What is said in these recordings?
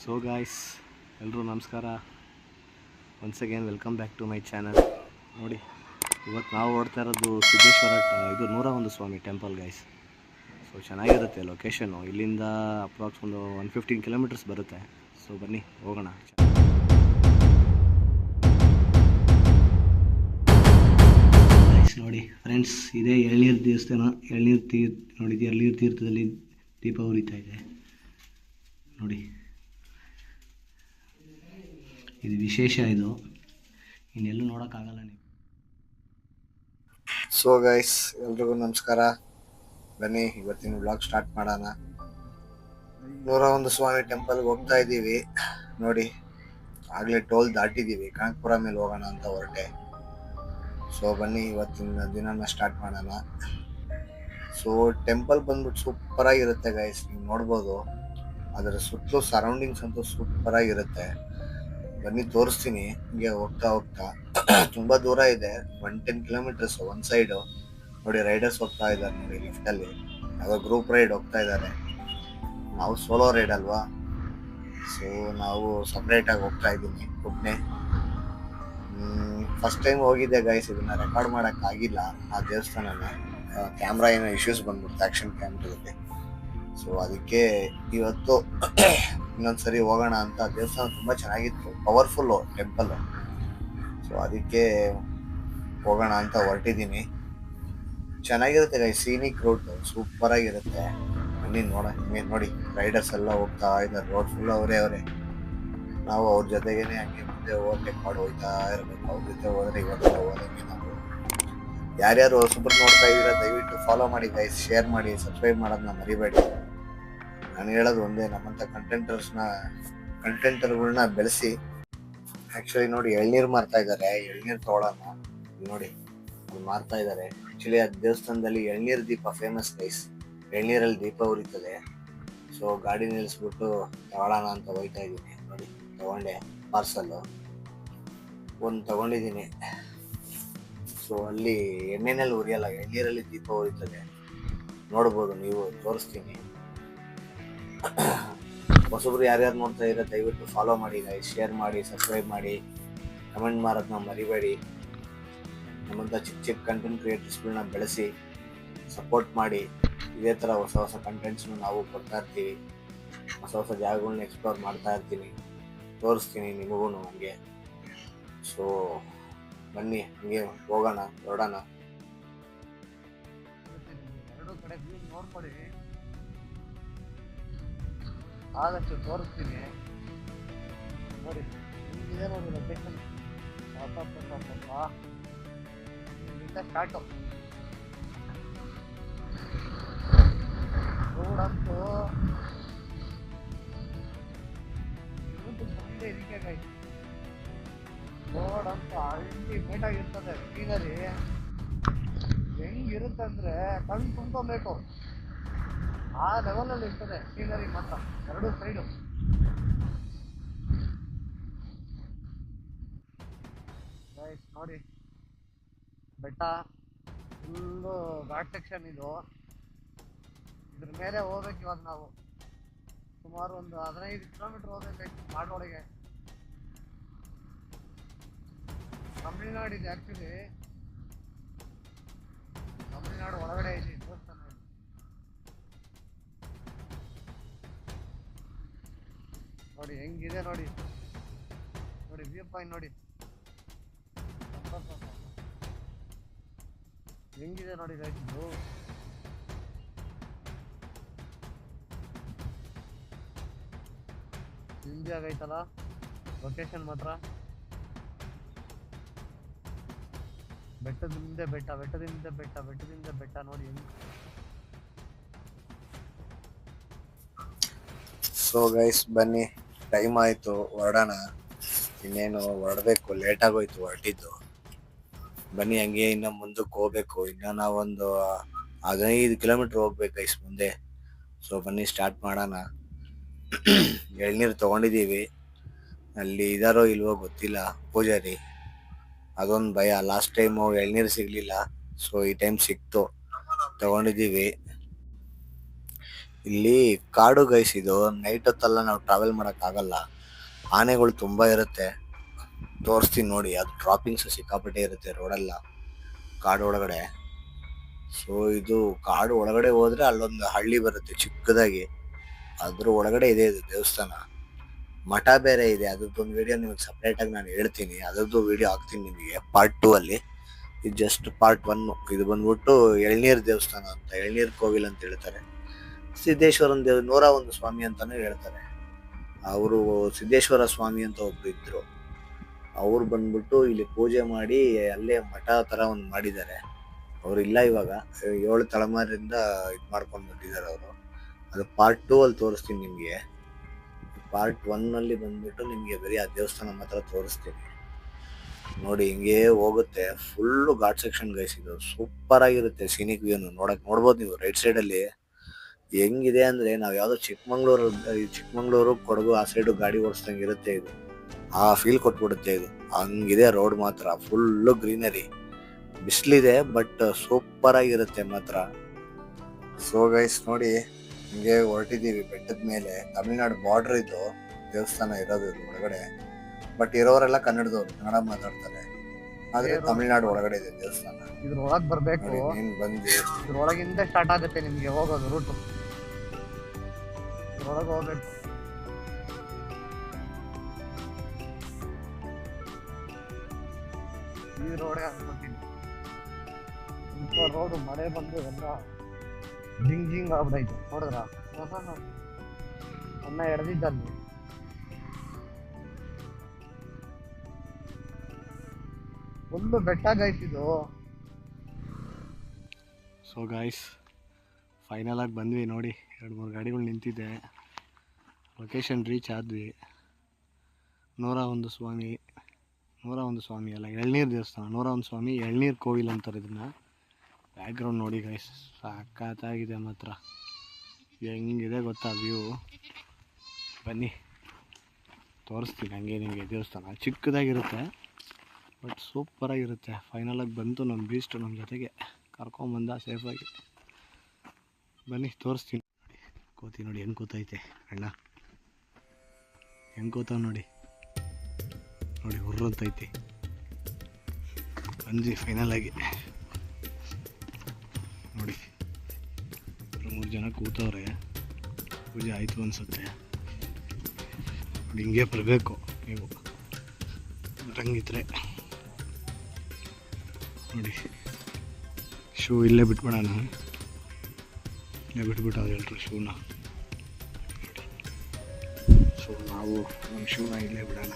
So guys, ಎಲ್ಲರೂ ನಮಸ್ಕಾರ. Once again welcome back to my channel. ನೋಡಿ, ಇವತ್ತು ನಾವು ಓಡ್ತಾ ಇರೋದು ಸಿದ್ದೇಶ್ವರ, ಇದು 101 ಸ್ವಾಮಿ ಟೆಂಪಲ್ ಗಾಯ್ಸ್. ಸೊ ಚೆನ್ನಾಗಿರುತ್ತೆ ಲೊಕೇಶನ್ನು. ಇಲ್ಲಿಂದ ಅಪ್ರಾಕ್ಸ್ ಒಂದು 115 ಕಿಲೋಮೀಟರ್ಸ್ ಬರುತ್ತೆ. ಸೊ ಬನ್ನಿ ಹೋಗೋಣ. ನೋಡಿ ಫ್ರೆಂಡ್ಸ್, ಇದೇ ಎಳ್ನೀರು ದೇವಸ್ಥಾನ. ನೋಡಿದ್ದು ಎಳ್ನೀರು ತೀರ್ಥದಲ್ಲಿ ದೀಪ ಉರಿತಾ ಇದೆ ನೋಡಿ. ಇದು ವಿಶೇಷ, ಇದು ಇನ್ನೆಲ್ಲೂ ನೋಡೋಕ್ಕಾಗಲ್ಲ ನೀವು. ಸೊ ಗೈಸ್, ಎಲ್ರಿಗೂ ನಮಸ್ಕಾರ. ಬನ್ನಿ ಇವತ್ತಿನ ವ್ಲಾಗ್ ಸ್ಟಾರ್ಟ್ ಮಾಡೋಣ. 101 ಸ್ವಾಮಿ ಟೆಂಪಲ್ಗೆ ಹೋಗ್ತಾ ಇದ್ದೀವಿ. ನೋಡಿ, ಆಗಲೇ ಟೋಲ್ ದಾಟಿದ್ದೀವಿ. ಕನಕಪುರ ಮೇಲೆ ಹೋಗೋಣ ಅಂತ ಹೊರಟೆ. ಸೊ ಬನ್ನಿ ಇವತ್ತಿನ ದಿನನ ಸ್ಟಾರ್ಟ್ ಮಾಡೋಣ. ಸೊ ಟೆಂಪಲ್ ಬಂದ್ಬಿಟ್ಟು ಸೂಪರ್ ಆಗಿರುತ್ತೆ ಗೈಸ್. ನೀವು ನೋಡ್ಬೋದು, ಅದರ ಸುತ್ತಲೂ ಸರೌಂಡಿಂಗ್ಸ್ ಅಂತೂ ಸೂಪರ್ ಆಗಿರುತ್ತೆ. ಬನ್ನಿ ತೋರಿಸ್ತೀನಿ. ಹಿಂಗೆ ಹೋಗ್ತಾ ಹೋಗ್ತಾ ತುಂಬಾ ದೂರ ಇದೆ, 110 ಕಿಲೋಮೀಟರ್ಸ್ ಒಂದ್ ಸೈಡ್. ನೋಡಿ, ರೈಡರ್ಸ್ ಹೋಗ್ತಾ ಇದ್ದಾರೆ ನೋಡಿ ಲಿಫ್ಟ್ ಅಲ್ಲಿ. ಯಾವ ಗ್ರೂಪ್ ರೈಡ್ ಹೋಗ್ತಾ ಇದ್ದಾರೆ. ನಾವು ಸೋಲೋ ರೈಡ್ ಅಲ್ವಾ, ಸೊ ನಾವು ಸಪ್ರೇಟ್ ಆಗಿ ಹೋಗ್ತಾ ಇದ್ದೀನಿ ಒಬ್ಬನೇ. ಫಸ್ಟ್ ಟೈಮ್ ಹೋಗಿದ್ದೆ ಗೈಸ್. ಇದನ್ನ ರೆಕಾರ್ಡ್ ಮಾಡಕ್ ಆಗಿಲ್ಲ ಆ ದೇವಸ್ಥಾನನ. ಕ್ಯಾಮ್ರಾ ಏನೋ ಇಶ್ಯೂಸ್ ಬಂದ್ಬಿಡ್ತು ಆಕ್ಷನ್ ಕ್ಯಾಮ್ರಾದಲ್ಲಿ. ಸೊ ಅದಕ್ಕೆ ಇವತ್ತು ಇನ್ನೊಂದ್ಸರಿ ಹೋಗೋಣ ಅಂತ. ದೇವಸ್ಥಾನ ತುಂಬಾ ಚೆನ್ನಾಗಿತ್ತು, ಪವರ್ಫುಲ್ ಟೆಂಪಲ್. ಸೊ ಅದಕ್ಕೆ ಹೋಗೋಣ ಅಂತ ಹೊರಟಿದ್ದೀನಿ. ಚೆನ್ನಾಗಿರುತ್ತೆ ಗೈಸ್, ಸೀನಿಕ್ ರೂಟ್ ಸೂಪರ್ ಆಗಿರುತ್ತೆ. ಬನ್ನಿ ನೋಡಿ, ರೈಡರ್ಸ್ ಎಲ್ಲ ಹೋಗ್ತಾ ಇದ್ದಾರೆ. ರೋಡ್ ಫುಲ್ ಅವರೇ. ನಾವು ಅವ್ರ ಜೊತೆಗೇನೆ ಹಂಗೆ ಮುಂದೆ ಓವರ್ಟೇಕ್ ಮಾಡಿ ಹೋಗ್ತಾ ಇರ್ಬೇಕು. ಅವ್ರ ಜೊತೆ ಹೋದ್ರೆ ಇವತ್ತು ಹೋದಂಗೆ ನಾವು. ಯಾರ್ಯಾರು ಹೊಸಬ್ರು ನೋಡ್ತಾ ಇದ್ದೀರಾ ದಯವಿಟ್ಟು ಫಾಲೋ ಮಾಡಿ ಗೈಸ್, ಶೇರ್ ಮಾಡಿ, ಸಬ್ಸ್ಕ್ರೈಬ್ ಮಾಡೋದನ್ನ ಮರಿಬೇಡಿ. ನಾನು ಹೇಳೋದು ಒಂದೇ, ನಮ್ಮಂತ ಕಂಟೆಂಟರ್ಗಳನ್ನ ಬೆಳೆಸಿ. ಆಕ್ಚುಲಿ ನೋಡಿ, ಎಳ್ನೀರು ಮಾರ್ತಾ ಇದ್ದಾರೆ. ಎಳ್ನೀರು ತಗೊಳ್ಳೋಣ. ನೋಡಿ, ಅಲ್ಲಿ ಮಾರ್ತಾ ಇದ್ದಾರೆ. ಆಕ್ಚುಲಿ ಆ ದೇವಸ್ಥಾನದಲ್ಲಿ ಎಳ್ನೀರು ದೀಪ ಫೇಮಸ್ ಗೈಸ್. ಎಳ್ನೀರಲ್ಲಿ ದೀಪ ಉರಿತದೆ. ಸೊ ಗಾಡಿ ನಿಲ್ಲಿಸ್ಬಿಟ್ಟು ತಗೊಳ್ಳೋಣ ಅಂತ ಹೋಗ್ತಾ ಇದ್ದೀನಿ. ನೋಡಿ, ತಗೊಂಡೆ ಪಾರ್ಸಲ್ ಒಂದು ತಗೊಂಡಿದ್ದೀನಿ. ಸೊ ಅಲ್ಲಿ ಎಣ್ಣೆನಲ್ಲಿ ಉರಿಯಲ್ಲ, ಎಳ್ನೀರಲ್ಲಿ ದೀಪ ಉರಿತದೆ. ನೋಡ್ಬೋದು ನೀವು, ತೋರಿಸ್ತೀನಿ. ಹೊಸಬ್ರು ಯಾರ್ಯಾರು ನೋಡ್ತಾ ಇದ್ರೆ ದಯವಿಟ್ಟು ಫಾಲೋ ಮಾಡಿ ಗೈಸ್, ಶೇರ್ ಮಾಡಿ, ಸಬ್ಸ್ಕ್ರೈಬ್ ಮಾಡಿ, ಕಮೆಂಟ್ ಮಾಡೋದನ್ನ ಮರಿಬೇಡಿ. ನಮ್ಮಂಥ ಚಿಕ್ಕ ಕಂಟೆಂಟ್ ಕ್ರಿಯೇಟರ್ಸ್ಗಳನ್ನ ಬೆಳೆಸಿ ಸಪೋರ್ಟ್ ಮಾಡಿ. ಇದೇ ಥರ ಹೊಸ ಕಂಟೆಂಟ್ಸ್ನ ನಾವು ಕೊಡ್ತಾ ಇರ್ತೀವಿ. ಹೊಸ ಜಾಗಗಳನ್ನ ಎಕ್ಸ್ಪ್ಲೋರ್ ಮಾಡ್ತಾ ಇರ್ತೀನಿ, ತೋರಿಸ್ತೀನಿ ನಿಮಗೂ ಹಂಗೆ. ಸೊ ಬನ್ನಿ ಹಂಗೆ ಹೊರಡೋಣ. ಎರಡು ಕಡೆ ವ್ಯೂ ನೋಡ್ಕೊಳ್ಳಿ, ಆದಷ್ಟು ತೋರಿಸ್ತೀನಿ. ನೋಡಿ, ಇದೆ ನೋಡಿ ಲೊಕೇಶನ್. ಸ್ಟಾರ್ಟು ರೋಡ್ ಅಂತೂ ಸಂಡೆ ಇದಕ್ಕೆ ಗೈಸ್. ರೋಡ್ ಅಂತೂ ಅಲ್ಟಿಮೇಟ್ ಆಗಿರ್ತದೆ. ಸೀನರಿ ಹೆಂಗಿರುತ್ತೆ ಅಂದ್ರೆ ಕಣ್ಣು ತುಂಬ್ಕೊಬೇಕು, ಆ ಲೆವೆಲಲ್ಲಿ ಇರ್ತದೆ ಸೀನರಿ ಮಾತ್ರ. ಎರಡು ಸೈಡು ಗೈಸ್ ನೋಡಿ, ಬೆಟ್ಟ ಫುಲ್ಲು ಘಾಟ್ ಸೆಕ್ಷನ್ ಇದು. ಇದ್ರ ಮೇಲೆ ಹೋಗ್ಬೇಕು ಇವಾಗ ನಾವು. ಸುಮಾರು ಒಂದು 15 ಕಿಲೋಮೀಟರ್ ಹೋಗ್ಬೇಕು ಕಾಡೊಳಗೆ. ತಮಿಳ್ನಾಡು ಇದೆ ಆಕ್ಚುಲಿ, ತಮಿಳ್ನಾಡು ಒಳಗಡೆ ಇದೆ ದೇವಸ್ಥಾನ. ನೋಡಿ ಹೆಂಗಿದೆ ನೋಡಿ ವ್ಯೂ ಪಾಯಿಂಟ್ ನೋಡಿ ಹೆಂಗಿದೆ ನೋಡಿ ಗೈಸ್. ಇದು ಹಿಂದೆ ಆಗೈತಲ್ಲ ಲೊಕೇಶನ್ ಮಾತ್ರ. ಬೆಟ್ಟದಿಂದ ಬೆಟ್ಟ ನೋಡಿ ಹೆಂಗ್. ಸೊ ಗೈಸ್ ಬನ್ನಿ, ಟೈಮ್ ಆಯ್ತು, ಹೊರಡೋಣ. ಇನ್ನೇನು ಹೊರಡಬೇಕು, ಲೇಟ್ ಆಗೋಯ್ತು ಹೊರಟಿದ್ದು. ಬನ್ನಿ ಹಂಗೆ ಇನ್ನು ಮುಂದಕ್ಕೆ ಹೋಗ್ಬೇಕು. ಇನ್ನು ನಾವೊಂದು 15 ಕಿಲೋಮೀಟರ್ ಹೋಗ್ಬೇಕು ಗೈಸ್ ಮುಂದೆ. ಸೊ ಬನ್ನಿ ಸ್ಟಾರ್ಟ್ ಮಾಡೋಣ. ಎಳ್ನೀರು ತಗೊಂಡಿದ್ದೀವಿ. ಅಲ್ಲಿ ಇದಾರೋ ಇಲ್ವೋ ಗೊತ್ತಿಲ್ಲ ಪೂಜಾರಿ, ಅದೊಂದು ಭಯ. ಲಾಸ್ಟ್ ಟೈಮು ಎಳ್ನೀರು ಸಿಗಲಿಲ್ಲ, ಸೊ ಈ ಟೈಮ್ ಸಿಕ್ತು, ತಗೊಂಡಿದ್ದೀವಿ. ಇಲ್ಲಿ ಕಾಡು ಗೈಸ್, ಇದು ನೈಟ್ ಹೊತ್ತೆಲ್ಲ ನಾವು ಟ್ರಾವೆಲ್ ಆಗಲ್ಲ. ಆನೆಗಳು ತುಂಬಾ ಇರುತ್ತೆ, ತೋರಿಸ್ತೀನಿ ನೋಡಿ. ಅದು ಡ್ರಾಪಿಂಗ್ಸ್ ಸಿಕ್ಕಾಪಟ್ಟೆ ಇರುತ್ತೆ ರೋಡೆಲ್ಲ, ಕಾಡು ಒಳಗಡೆ. ಸೊ ಇದು ಕಾಡು ಒಳಗಡೆ ಹೋದ್ರೆ ಅಲ್ಲೊಂದು ಹಳ್ಳಿ ಬರುತ್ತೆ ಚಿಕ್ಕದಾಗಿ, ಅದ್ರ ಒಳಗಡೆ ಇದೆ ಇದು ದೇವಸ್ಥಾನ. ಮಠ ಬೇರೆ ಇದೆ, ಅದ್ರದ್ದೊಂದು ವಿಡಿಯೋ ನಿಮಗೆ ಸಪ್ರೇಟ್ ಆಗಿ ನಾನು ಹೇಳ್ತೀನಿ. ಅದರದ್ದು ವಿಡಿಯೋ ಹಾಕ್ತೀನಿ ನಿಮಗೆ ಪಾರ್ಟ್ 2 ಅಲ್ಲಿ. ಇದು ಜಸ್ಟ್ ಪಾರ್ಟ್ 1. ಇದು ಬಂದ್ಬಿಟ್ಟು ಎಳ್ನೀರ್ ದೇವಸ್ಥಾನ ಅಂತ, ಎಳ್ನೀರ್ ಕೋವಿಲ್ ಅಂತ ಹೇಳ್ತಾರೆ. ಸಿದ್ದೇಶ್ವರನ್ 101 ಸ್ವಾಮಿ ಅಂತಾನು ಹೇಳ್ತಾರೆ. ಅವರು ಸಿದ್ದೇಶ್ವರ ಸ್ವಾಮಿ ಅಂತ ಒಬ್ರು ಇದ್ರು, ಅವ್ರು ಬಂದ್ಬಿಟ್ಟು ಇಲ್ಲಿ ಪೂಜೆ ಮಾಡಿ ಅಲ್ಲೇ ಮಠ ತರ ಒಂದು ಮಾಡಿದ್ದಾರೆ. ಅವ್ರು ಇಲ್ಲ ಇವಾಗ, 7 ತಲೆಮಾರಿಂದ ಇದು ಮಾಡ್ಕೊಂಡು ಬಂದಿದ್ದಾರೆ ಅವರು. ಅದು ಪಾರ್ಟ್ 2 ಅಲ್ಲಿ ತೋರಿಸ್ತೀನಿ ನಿಮಗೆ. ಪಾರ್ಟ್ 1 ಅಲ್ಲಿ ಬಂದ್ಬಿಟ್ಟು ನಿಮಗೆ ಬರೀ ಆ ದೇವಸ್ಥಾನ ಮಾತ್ರ ತೋರಿಸ್ತೀನಿ ನೋಡಿ. ಹಿಂಗೆ ಹೋಗುತ್ತೆ, ಫುಲ್ಲು ಘಾಟ್ ಸೆಕ್ಷನ್ ಗೈಸ್. ಇದು ಸೂಪರ್ ಆಗಿರುತ್ತೆ ಸೀನಿಕ್ ವ್ಯೂನು ನೋಡ್ಬೋದು ನೀವು. ರೈಟ್ ಸೈಡ್ ಅಲ್ಲಿ ಹೆಂಗಿದೆ ಅಂದ್ರೆ ನಾವ್ ಯಾವ್ದೋ ಚಿಕ್ಕಮಂಗ್ಳೂರು ಕೊಡಗು ಆ ಸೈಡು ಗಾಡಿ ಓಡಿಸ್ದಂಗೆ ಇರುತ್ತೆ ಇದು. ಆ ಫೀಲ್ ಕೊಟ್ಬಿಡುತ್ತೆ ಇದು. ಹಂಗಿದೆ ರೋಡ್ ಮಾತ್ರ, ಫುಲ್ಲು ಗ್ರೀನರಿ. ಬಿಸಿಲಿದೆ ಬಟ್ ಸೂಪರ್ ಆಗಿರುತ್ತೆ ಮಾತ್ರ. ಸೊ ಗೈಸ್ ನೋಡಿ, ಹಿಂಗೆ ಹೊರಟಿದೀವಿ ಬೆಟ್ಟದ ಮೇಲೆ. ತಮಿಳ್ನಾಡು ಬಾರ್ಡರ್ ಇದು ದೇವಸ್ಥಾನ ಇರೋದು ಇದು ಒಳಗಡೆ. ಬಟ್ ಇರೋರೆಲ್ಲ ಕನ್ನಡದವ್ರು, ಕನ್ನಡ ಮಾತಾಡ್ತಾರೆ. ಆದ್ರೆ ತಮಿಳ್ನಾಡು ಒಳಗಡೆ ಇದೆ ದೇವಸ್ಥಾನ. ಇದ್ರೊಳಗ್ ಬರ್ಬೇಕು, ನೀನ್ ಬಂದಿ ಇದ್ರೊಳಗಿಂದ ಸ್ಟಾರ್ಟ್ ಆಗುತ್ತೆ ನಿಮ್ಗೆ ಹೋಗೋದು ರೂಟ್. ಇದ್ರೊಳಗೆ ಹೋಗ್ಬೇಕು. ಈ ರೋಡೇ ಅನ್ಕೋತೀನಿ. ರೋಡ್ ಮಳೆ ಬಂದು ಎಲ್ಲ ಜಿಂಗ್ ಜಿಂಗ್ ಆಗ್ಬಿಡೈತೆ ನೋಡಿದ್ರ. ಅನ್ನ ಎಡ್ದಿದ್ದಲ್ಲಿ ಒಂದು ಬೆಟ್ಟ ಗೈಸ್ ಇದು. ಸೊ ಗಾಯ್ಸ್, ಫೈನಲ್ ಆಗಿ ಬಂದ್ವಿ ನೋಡಿ. 2-3 ಗಾಡಿಗಳು ನಿಂತಿದ್ದೆ, ಲೊಕೇಶನ್ ರೀಚ್ ಆದ್ವಿ. 101 ಸ್ವಾಮಿ ಅಲ್ಲ, ಎಳ್ನೀರು ದೇವಸ್ಥಾನ. 101 ಸ್ವಾಮಿ ಎಳ್ನೀರು ಕೋವಿಲ್ ಅಂತಾರೆ ಇದನ್ನು. ಬ್ಯಾಕ್ಗ್ರೌಂಡ್ ನೋಡಿ ಗೈಸ್, ಸಖತ್ತಾಗಿದೆ ಮಾತ್ರ. ಹೆಂಗಿದೆ ಗೊತ್ತಾ ವ್ಯೂ. ಬನ್ನಿ ತೋರಿಸ್ತೀನಿ ಹಂಗೆ ನಿಮಗೆ. ದೇವಸ್ಥಾನ ಚಿಕ್ಕದಾಗಿರುತ್ತೆ ಬಟ್ ಸೂಪರಾಗಿರುತ್ತೆ. ಫೈನಲಾಗಿ ಬಂತು ನಮ್ಮ ಬೀಸ್ಟು ನಮ್ಮ ಜೊತೆಗೆ ಕರ್ಕೊಂಬಂದ ಸೇಫಾಗಿ. ಬನ್ನಿ ತೋರಿಸ್ತೀನಿ. ಕೋತಿ ನೋಡಿ ಹೆಂಗೆ ಕೂತೈತೆ ಅಣ್ಣ, ಹೆಂಗೆ ಕೂತಾವ ನೋಡಿ ಹುರ್ರಂತೈತಿ. ಬಂದ್ವಿ ಫೈನಲಾಗಿ ನೋಡಿ. 3 ಜನ ಕೂತವ್ರೆ, ಪೂಜೆ ಆಯಿತು ಅನಿಸುತ್ತೆ. ಹಿಂಗೆ ಬರಬೇಕು ನೀವು ಬರಂಗಿದ್ರೆ ನೋಡಿ. ಶೂ ಇಲ್ಲೇ ಬಿಟ್ಬಿಡೋಣ, ಇಲ್ಲೇ ಬಿಟ್ಬಿಟ್ಟು ಎಲ್ರು ಶೂನ. ಸೊ ನಾವು ನಮ್ಮ ಶೂನ ಇಲ್ಲೇ ಬಿಡೋಣ.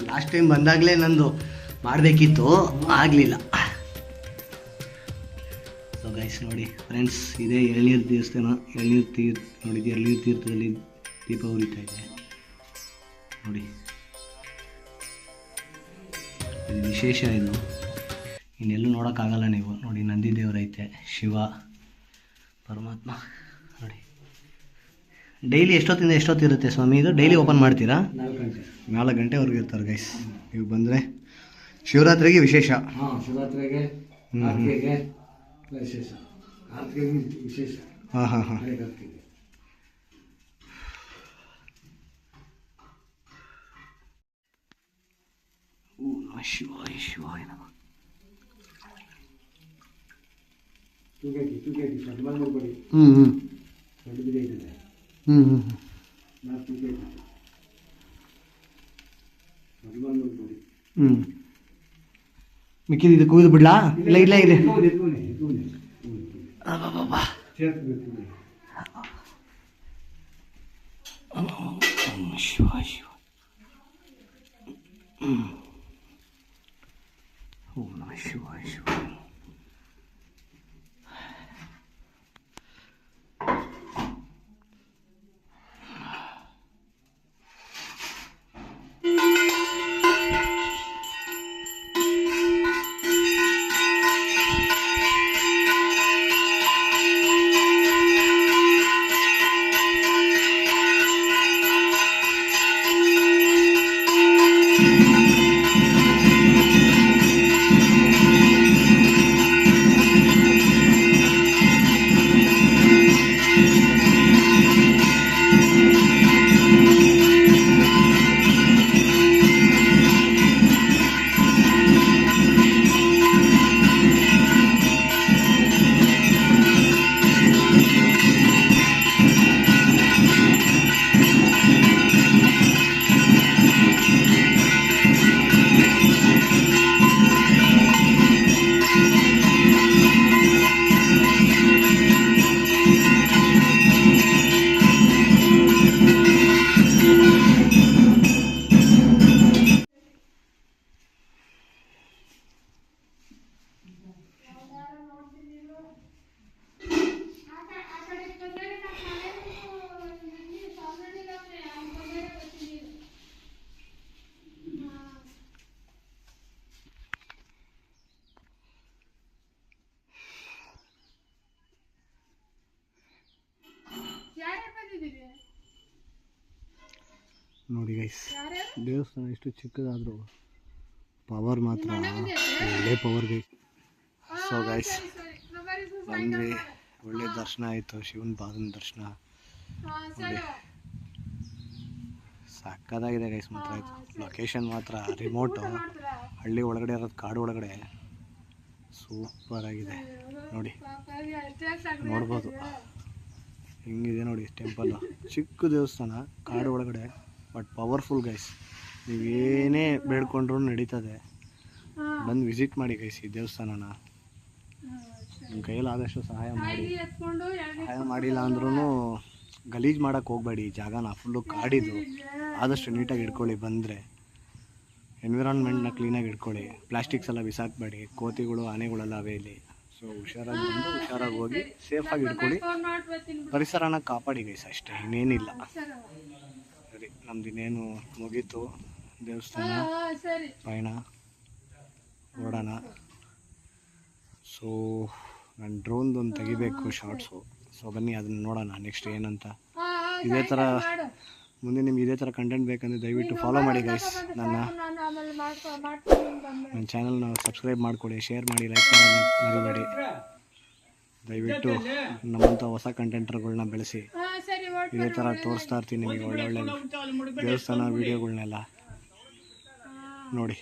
ಲಾಸ್ಟ್ ಟೈಮ್ ಬಂದಾಗಲೇ ನಂದು ಮಾಡಬೇಕಿತ್ತು, ಆಗಲಿಲ್ಲ. ಸೊ ಗೈಸ್ ನೋಡಿ ಫ್ರೆಂಡ್ಸ್, ಇದೇ ಎಳ್ನೀರು ದೇವಸ್ಥಾನ. ಎಳ್ನೀರು ನೋಡಿದ್ದು, ಎಳ್ನೀರು ತೀರ್ಥದಲ್ಲಿ ದೀಪ ಉರಿತಾ ಇದೆ ನೋಡಿ. ಇದು ವಿಶೇಷ, ಇದು ಇನ್ನೆಲ್ಲೂ ನೋಡೋಕ್ಕಾಗಲ್ಲ ನೀವು ನೋಡಿ. ನಂದಿ ದೇವರೈತೆ, ಶಿವ ಪರಮಾತ್ಮ ನೋಡಿ. ಡೈಲಿ ಎಷ್ಟೊತ್ತಿಂದ ಎಷ್ಟೊತ್ತಿರುತ್ತೆ ಸ್ವಾಮಿ ಇದು? ಡೈಲಿ ಓಪನ್ ಮಾಡ್ತೀರಾ? 4 ಗಂಟೆವರೆಗೆ ಇರ್ತಾರೆ ಗೈಸ್. ನೀವು ಬಂದರೆ ಶಿವರಾತ್ರಿಗೆ ವಿಶೇಷ. ಶಿವರಾತ್ರಿಗೆ ವಿಶೇಷ, ವಿಶೇಷ. ಹಾಂ. ಶಿವಾಯ ನಮಃ. ಮಿಕ್ಕಿದ ಇದು ಕುಯ್ದು ಬಿಡ್ಲಾ? ಇಲ್ಲ ಶಿವ ಓಂ ನಮಃ ಶಿವಾಯ. ನೋಡಿ ಗೈಸ್, ದೇವಸ್ಥಾನ ಎಷ್ಟು ಚಿಕ್ಕದಾದರೂ ಪವರ್ ಮಾತ್ರ ಒಳ್ಳೆ ಪವರ್ ಗೈಸ್. ಸೊ ಗೈಸ್ ಬಂದ್ವಿ, ಒಳ್ಳೆ ದರ್ಶನ ಆಯಿತು, ಶಿವನ ಪಾದನ ದರ್ಶನ ನೋಡಿ ಸಕ್ಕತ್ತಾಗಿದೆ ಗೈಸ್. ಮಾತ್ರ ಆಯಿತು, ಲೊಕೇಶನ್ ಮಾತ್ರ ರಿಮೋಟು, ಹಳ್ಳಿ ಒಳಗಡೆ ಇರೋದು, ಕಾಡು ಒಳಗಡೆ ಸೂಪರ್ ಆಗಿದೆ ನೋಡಿ. ನೋಡ್ಬೋದು ಹೆಂಗಿದೆ ನೋಡಿ ಟೆಂಪಲ್ಲು, ಚಿಕ್ಕ ದೇವಸ್ಥಾನ ಕಾಡು ಒಳಗಡೆ, ಬಟ್ ಪವರ್ಫುಲ್ ಗೈಸ್. ನೀವೇನೇ ಬೇಡ್ಕೊಂಡ್ರೂ ನಡೀತದೆ. ಬಂದು ವಿಸಿಟ್ ಮಾಡಿ ಗೈಸ್ ಈ ದೇವಸ್ಥಾನನ. ನಿಮ್ಮ ಕೈಯಲ್ಲಾದಷ್ಟು ಸಹಾಯ ಮಾಡಿ. ಸಹಾಯ ಮಾಡಿಲ್ಲ ಅಂದ್ರೂ ಗಲೀಜು ಮಾಡೋಕ್ಕೆ ಹೋಗಬೇಡಿ ಈ ಜಾಗನ, ಫುಲ್ಲು ಕಾಡಿದು. ಆದಷ್ಟು ನೀಟಾಗಿ ಇಟ್ಕೊಳ್ಳಿ. ಬಂದರೆ ಎನ್ವಿರಾನ್ಮೆಂಟ್ನ ಕ್ಲೀನಾಗಿ ಇಟ್ಕೊಳ್ಳಿ. ಪ್ಲಾಸ್ಟಿಕ್ಸ್ ಎಲ್ಲ ಬಿಸಾಕಬೇಡಿ. ಕೋತಿಗಳು ಆನೆಗಳೆಲ್ಲ ಅವೇ ಇಲ್ಲಿ. ಸೊ ಹುಷಾರಾಗಿ ಬಂದು ಹುಷಾರಾಗಿ ಹೋಗಿ ಸೇಫಾಗಿ ಇಟ್ಕೊಳ್ಳಿ. ಪರಿಸರನ ಕಾಪಾಡಿ ಗೈಸ್, ಅಷ್ಟೇ, ಇನ್ನೇನಿಲ್ಲ. ಸರಿ, ನಮ್ದು ಇನ್ನೇನು ಮುಗೀತು ದೇವಸ್ಥಾನ ಪಯಣ, ಹೊರಡೋಣ. ಸೊ ನಾನು ಡ್ರೋನ್ದೊಂದು ತೆಗಿಬೇಕು ಶಾರ್ಟ್ಸು. ಸೊ ಬನ್ನಿ ಅದನ್ನು ನೋಡೋಣ ನೆಕ್ಸ್ಟ್ ಏನಂತ. ಇದೇ ಥರ ಮುಂದೆ ನಿಮ್ಗೆ ಇದೇ ಥರ ಕಂಟೆಂಟ್ ಬೇಕಂದರೆ ದಯವಿಟ್ಟು ಫಾಲೋ ಮಾಡಿ ಗೈಸ್. ನನ್ನ ಚಾನಲ್ನ ಸಬ್ಸ್ಕ್ರೈಬ್ ಮಾಡಿಕೊಡಿ, ಶೇರ್ ಮಾಡಿ, ಲೈಕ್ ಮಾಡೋದನ್ನ ಮರಿಬೇಡಿ. ದಯವಿಟ್ಟು ನಮ್ಮಂಥ ಹೊಸ ಕಂಟೆಂಟರ್ಗಳನ್ನ ಬೆಳೆಸಿ. ಇದೇ ಥರ ತೋರಿಸ್ತಾ ಇರ್ತೀನಿ ನಿಮಗೆ ಒಳ್ಳೆ ಒಳ್ಳೆ ದೇವಸ್ಥಾನ ವೀಡಿಯೋಗಳನ್ನೆಲ್ಲ ನೋಡಿ.